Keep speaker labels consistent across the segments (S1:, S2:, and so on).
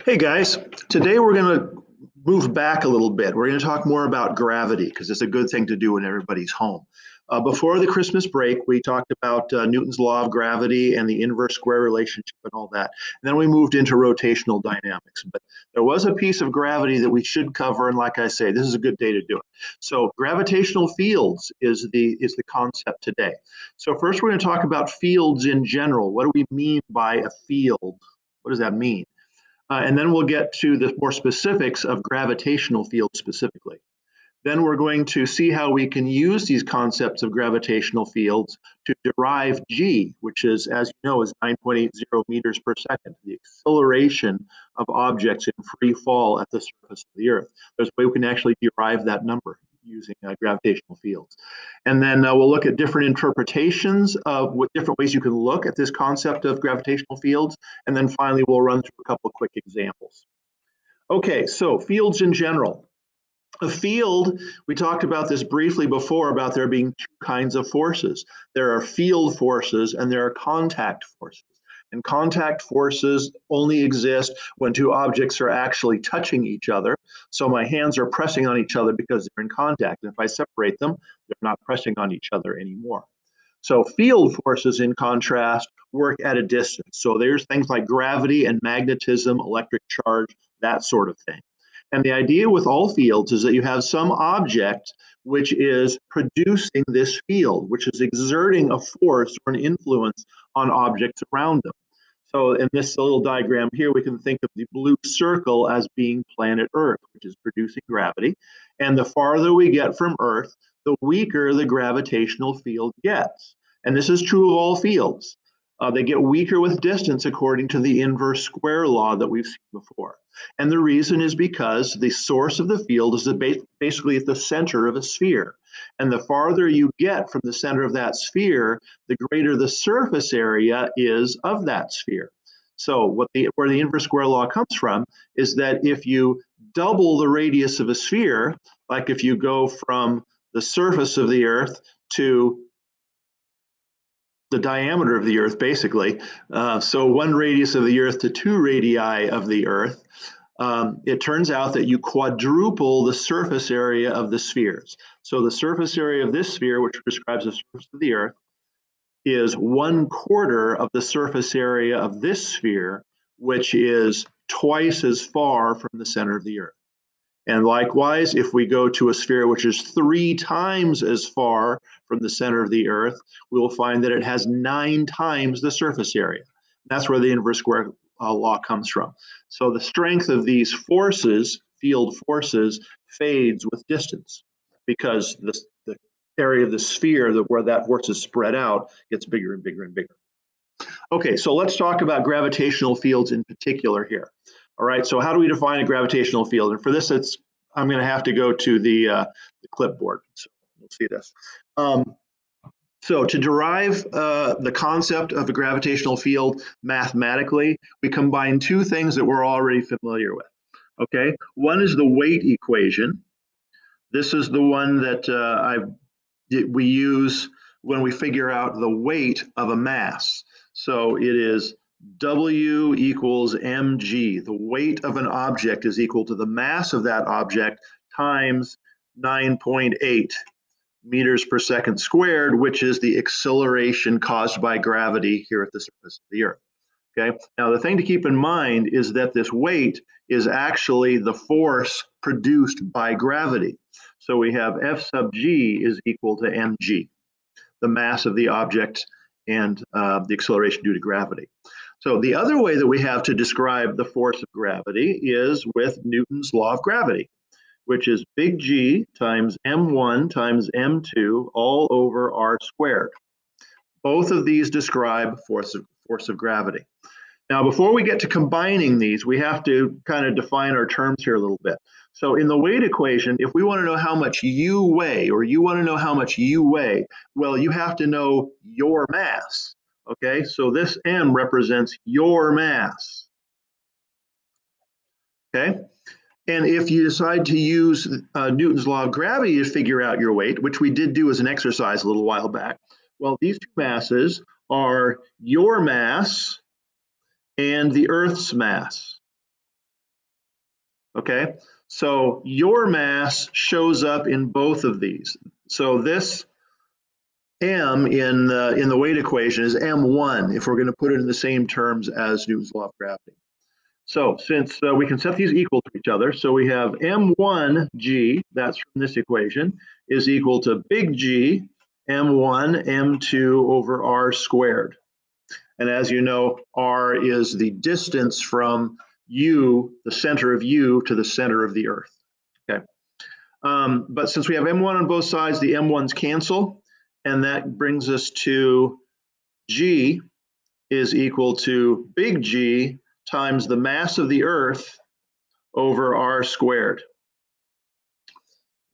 S1: Hey guys, today we're going to move back a little bit. We're going to talk more about gravity because it's a good thing to do in everybody's home. Before the Christmas break, we talked about Newton's law of gravity and the inverse square relationship and all that. And then we moved into rotational dynamics. But there was a piece of gravity that we should cover, and like I say, this is a good day to do it. So gravitational fields is the concept today. So first we're going to talk about fields in general. What do we mean by a field? What does that mean? And then we'll get to the more specifics of gravitational fields specifically. Then we're going to see how we can use these concepts of gravitational fields to derive g, which is, as you know, is 9.80 meters per second, the acceleration of objects in free fall at the surface of the Earth. There's a way we can actually derive that number using gravitational fields. And then we'll look at different interpretations of what different ways you can look at this concept of gravitational fields. And then finally, we'll run through a couple of quick examples. Okay, so fields in general. A field, we talked about this briefly before about there being two kinds of forces. There are field forces and there are contact forces. And contact forces only exist when two objects are actually touching each other. So my hands are pressing on each other because they're in contact. And if I separate them, they're not pressing on each other anymore. So field forces, in contrast, work at a distance. So there's things like gravity and magnetism, electric charge, that sort of thing. And the idea with all fields is that you have some object which is producing this field, which is exerting a force or an influence on objects around them. So in this little diagram here, we can think of the blue circle as being planet Earth, which is producing gravity. And the farther we get from Earth, the weaker the gravitational field gets. And this is true of all fields. They get weaker with distance according to the inverse square law that we've seen before. And the reason is because the source of the field is basically at the center of a sphere. And the farther you get from the center of that sphere, the greater the surface area is of that sphere. So where the inverse square law comes from is that if you double the radius of a sphere, like if you go from the surface of the Earth to the diameter of the Earth, basically. So one radius of the Earth to two radii of the Earth, it turns out that you quadruple the surface area of the spheres. So the surface area of this sphere, which describes the surface of the Earth, is 1/4 of the surface area of this sphere, which is twice as far from the center of the Earth. And likewise, if we go to a sphere which is 3 times as far from the center of the Earth, we will find that it has 9 times the surface area. That's where the inverse square law comes from. So the strength of these forces, field forces, fades with distance because the area of the sphere where that force is spread out gets bigger and bigger and bigger. Okay, so let's talk about gravitational fields in particular here. All right, so how do we define a gravitational field? And for this, I'm going to have to go to the clipboard. So we'll see this. So to derive the concept of a gravitational field mathematically, we combine two things that we're already familiar with. Okay, one is the weight equation. This is the one that we use when we figure out the weight of a mass. So it is W equals mg. The weight of an object is equal to the mass of that object times 9.8 meters per second squared, which is the acceleration caused by gravity here at the surface of the Earth. Okay. Now, the thing to keep in mind is that this weight is actually the force produced by gravity. So we have F sub g is equal to mg, the mass of the object and the acceleration due to gravity. So the other way that we have to describe the force of gravity is with Newton's law of gravity, which is big G times m1 times m2 all over r squared. Both of these describe force of gravity. Now, before we get to combining these, we have to kind of define our terms here a little bit. So in the weight equation, if we want to know how much you weigh, or you want to know how much you weigh, well, you have to know your mass. Okay, so this m represents your mass. Okay, and if you decide to use Newton's law of gravity to figure out your weight, which we did do as an exercise a little while back, well, these two masses are your mass and the Earth's mass. Okay, so your mass shows up in both of these. So this m in the weight equation is m1 if we're going to put it in the same terms as Newton's law of gravity. So since we can set these equal to each other, so we have m1g, that's from this equation, is equal to big G m1 m2 over r squared. And as you know, r is the distance from U, the center of U, to the center of the Earth. Okay. But since we have m1 on both sides, the m1s cancel, and that brings us to G is equal to big G times the mass of the Earth over r squared.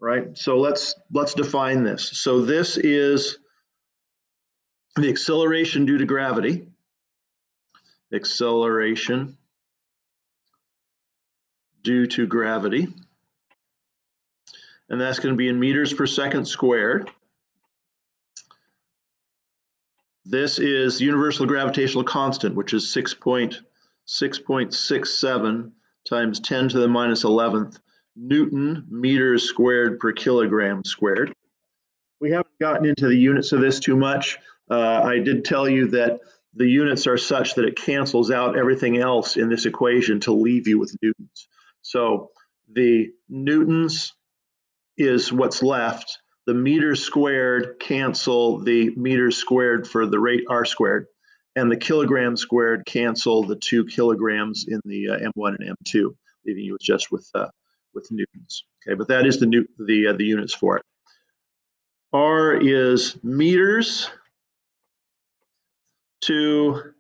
S1: Right? So let's define this. So this is the acceleration due to gravity. Acceleration due to gravity. And that's going to be in meters per second squared. This is the universal gravitational constant, which is 6.67 times 10 to the minus 11th Newton meters squared per kilogram squared. We haven't gotten into the units of this too much. I did tell you that the units are such that it cancels out everything else in this equation to leave you with newtons. So the newtons is what's left. The meters squared cancel the meters squared for the rate r squared, and the kilograms squared cancel the 2 kilograms in the m1 and m2, leaving you just with newtons. Okay, but that is the units for it. R is meters to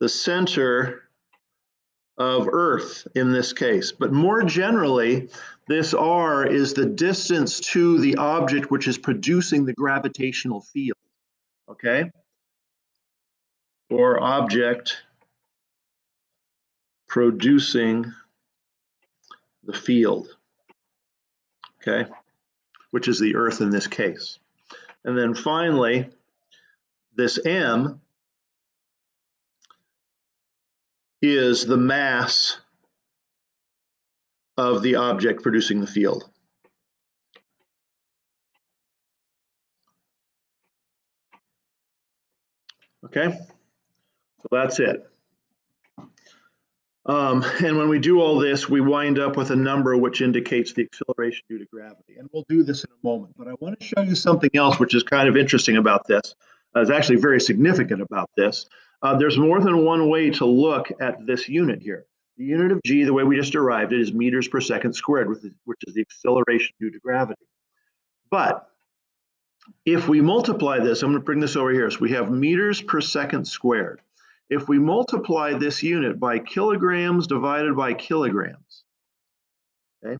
S1: the center of Earth in this case. But more generally, this R is the distance to the object which is producing the gravitational field, okay? Or object producing the field, okay? Which is the Earth in this case. And then finally, this M is the mass of the object producing the field. Okay, so that's it. And when we do all this, we wind up with a number which indicates the acceleration due to gravity. And we'll do this in a moment. But I want to show you something else which is kind of interesting about this. It's actually very significant about this. There's more than one way to look at this unit here. The unit of G, the way we just derived it, is meters per second squared, which is the acceleration due to gravity. But if we multiply this, I'm going to bring this over here. So we have meters per second squared. If we multiply this unit by kilograms divided by kilograms, okay,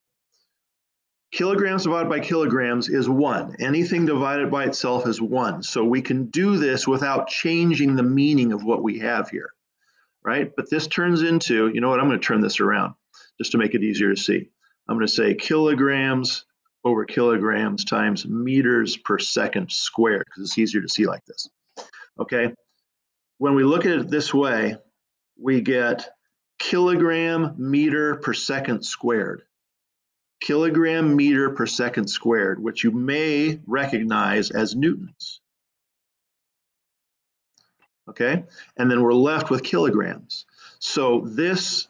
S1: kilograms divided by kilograms is 1. Anything divided by itself is 1. So we can do this without changing the meaning of what we have here, right? But this turns into, you know what, I'm going to turn this around just to make it easier to see. I'm going to say kilograms over kilograms times meters per second squared, because it's easier to see like this, okay? When we look at it this way, we get kilogram meter per second squared. Kilogram meter per second squared, which you may recognize as newtons. Okay, and then we're left with kilograms. So this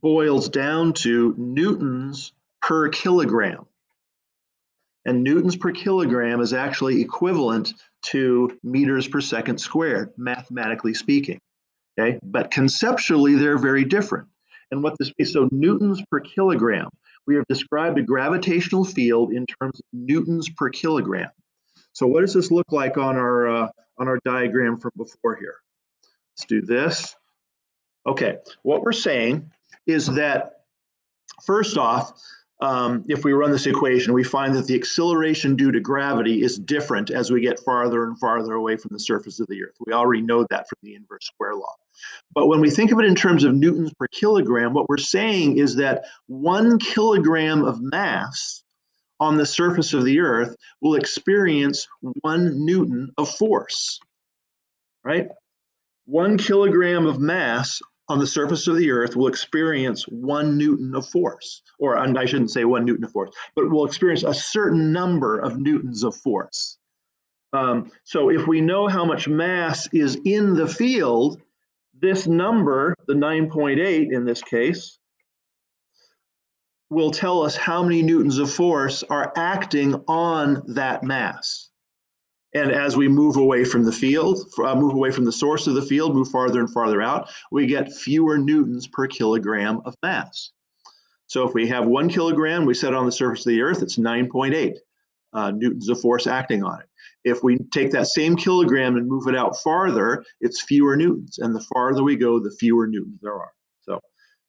S1: boils down to newtons per kilogram. And newtons per kilogram is actually equivalent to meters per second squared, mathematically speaking. Okay, but conceptually they're very different. And what this means, so newtons per kilogram, we have described a gravitational field in terms of newtons per kilogram. So what does this look like on our diagram from before here? Let's do this. Okay, what we're saying is that first off, if we run this equation, we find that the acceleration due to gravity is different as we get farther and farther away from the surface of the Earth. We already know that from the inverse square law. But when we think of it in terms of newtons per kilogram, what we're saying is that 1 kilogram of mass on the surface of the Earth will experience 1 Newton of force, right? 1 kilogram of mass on the surface of the Earth will experience 1 Newton of force, or I shouldn't say 1 Newton of force, but will experience a certain number of newtons of force. So if we know how much mass is in the field, this number, the 9.8 in this case, will tell us how many newtons of force are acting on that mass. And as we move away from the field, move away from the source of the field, move farther and farther out, we get fewer newtons per kilogram of mass. So if we have 1 kilogram, we set it on the surface of the Earth, it's 9.8 newtons of force acting on it. If we take that same kilogram and move it out farther, it's fewer newtons. And the farther we go, the fewer newtons there are. So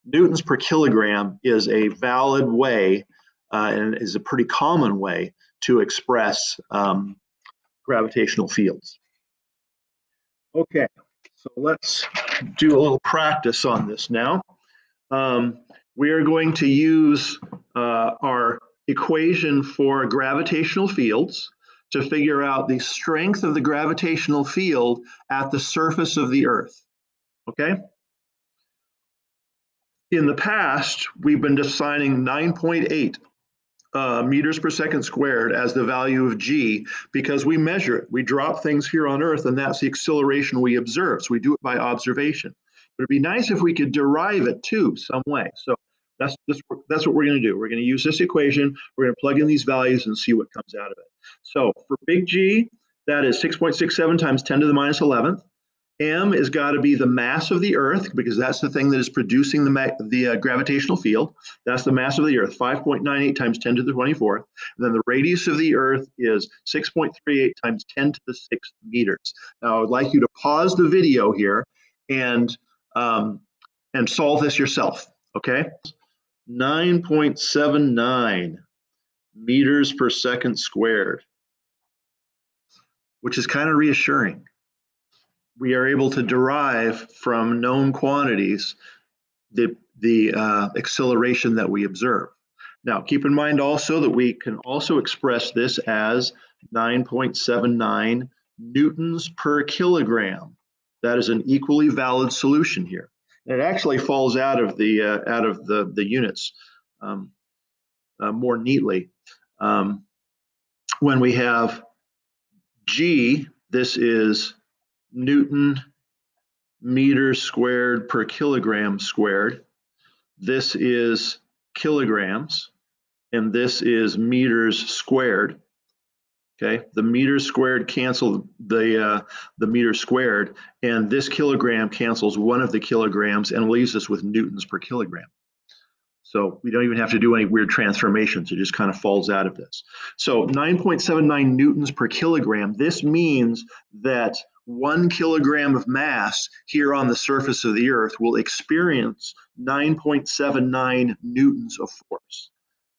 S1: newtons per kilogram is a valid way and is a pretty common way to express gravitational fields. Okay, so let's do a little practice on this now. We are going to use our equation for gravitational fields to figure out the strength of the gravitational field at the surface of the Earth. Okay? In the past, we've been defining 9.8 meters per second squared as the value of g because we measure it. We drop things here on Earth, and that's the acceleration we observe. So we do it by observation. But it'd be nice if we could derive it too some way. So that's what we're going to do. We're going to use this equation. We're going to plug in these values and see what comes out of it. So for big G, that is 6.67 times 10 to the minus 11th. M has got to be the mass of the Earth, because that's the thing that is producing the gravitational field. That's the mass of the Earth, 5.98 times 10 to the 24th. And then the radius of the Earth is 6.38 times 10 to the 6th meters. Now, I would like you to pause the video here and solve this yourself, okay? 9.79 meters per second squared, which is kind of reassuring. We are able to derive from known quantities the acceleration that we observe. Now, keep in mind also that we can also express this as 9.79 newtons per kilogram. That is an equally valid solution here. And it actually falls out of the units more neatly. When we have G, this is Newton meters squared per kilogram squared. This is kilograms, and this is meters squared. Okay, the meters squared cancel the meters squared, and this kilogram cancels one of the kilograms and leaves us with newtons per kilogram. So we don't even have to do any weird transformations. It just kind of falls out of this. So 9.79 newtons per kilogram. This means that 1 kilogram of mass here on the surface of the Earth will experience 9.79 newtons of force.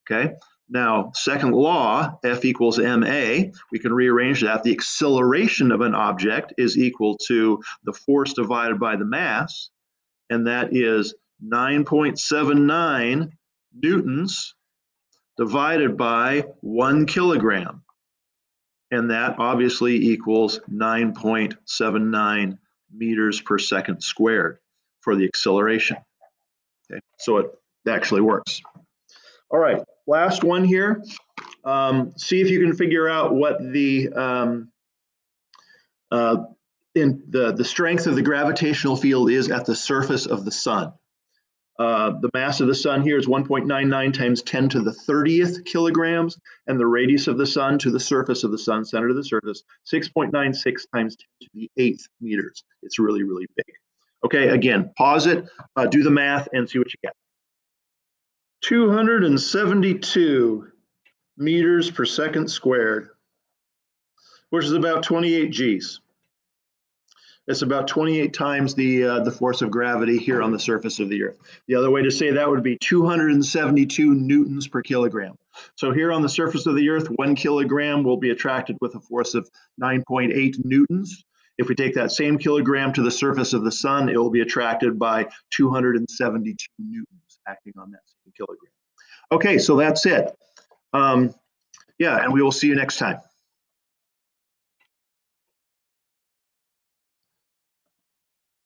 S1: Okay. Now, second law, F equals ma, we can rearrange that. The acceleration of an object is equal to the force divided by the mass, and that is 9.79 newtons divided by 1 kilogram. And that obviously equals 9.79 meters per second squared for the acceleration. Okay, so it actually works. All right, last one here. See if you can figure out what the strength of the gravitational field is at the surface of the sun. The mass of the sun here is 1.99 times 10 to the 30th kilograms, and the radius of the sun to the surface of the sun, center to the surface, 6.96 times 10 to the 8th meters. It's really, really big. Okay, again, pause it, do the math, and see what you get. 272 meters per second squared, which is about 28 Gs. It's about 28 times the force of gravity here on the surface of the Earth. The other way to say that would be 272 newtons per kilogram. So here on the surface of the Earth, 1 kilogram will be attracted with a force of 9.8 newtons. If we take that same kilogram to the surface of the sun, it will be attracted by 272 newtons acting on that same kilogram. Okay, so that's it. Yeah, and we will see you next time.